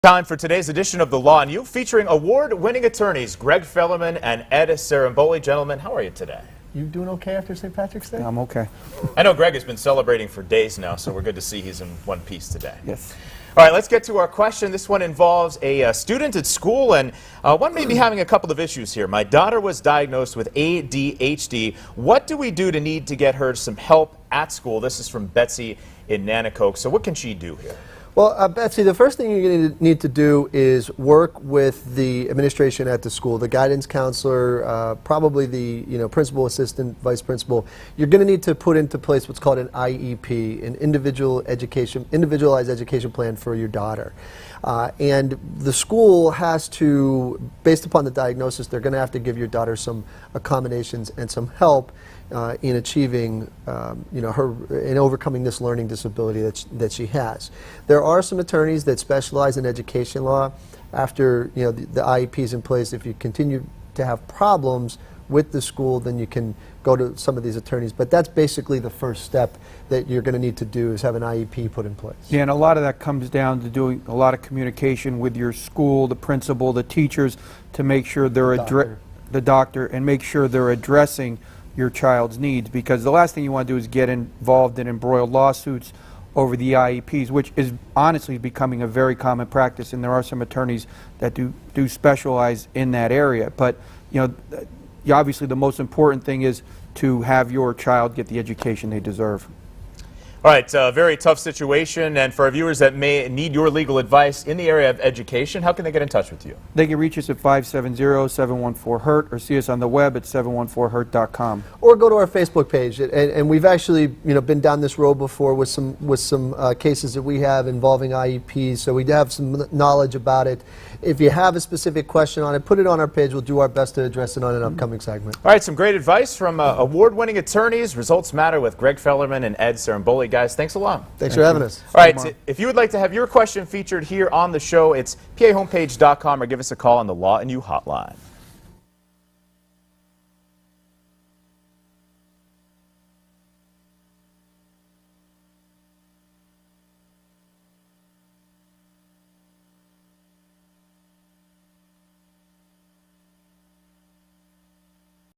Time for today's edition of The Law and You, featuring award-winning attorneys Greg Fellerman and Ed Saramboli. Gentlemen, how are you today? You doing okay after St. Patrick's Day? I'm okay. I know Greg has been celebrating for days now, so we're good to see he's in one piece today. Yes. All right, let's get to our question. This one involves a student at school, and one may be having a couple of issues here. My daughter was diagnosed with ADHD. What do we do to need to get her some help at school? This is from Betsy in Nanacoke. So what can she do here? Well, Betsy, the first thing you're going to need to do is work with the administration at the school, the guidance counselor, probably the principal, assistant, vice principal. You're going to need to put into place what's called an IEP, an individualized education plan for your daughter. And the school has to, based upon the diagnosis, they're going to have to give your daughter some accommodations and some help in achieving, in overcoming this learning disability that she has. There are some attorneys that specialize in education law. After the IEP is in place, if you continue to have problems with the school, then you can go to some of these attorneys. But that's basically the first step that you're going to need to do, is have an IEP put in place. Yeah, and a lot of that comes down to doing a lot of communication with your school, the principal, the teachers, to make sure they're the doctor, and make sure they're addressing your child's needs, because the last thing you want to do is get involved in embroiled lawsuits over the IEPs, which is honestly becoming a very common practice, and there are some attorneys that do specialize in that area. But obviously the most important thing is to have your child get the education they deserve. All right, very tough situation, and for our viewers that may need your legal advice in the area of education, how can they get in touch with you? They can reach us at 570-714-HURT, or see us on the web at 714hurt.com. Or go to our Facebook page, and we've actually been down this road before with some cases that we have involving IEPs, so we have some knowledge about it. If you have a specific question on it, put it on our page. We'll do our best to address it on an upcoming segment. All right, some great advice from award-winning attorneys. Results matter with Greg Fellerman and Ed Saramboli. Guys, thanks a lot. Thanks for having us. All right, if you would like to have your question featured here on the show, it's pahomepage.com, or give us a call on the Law and You hotline.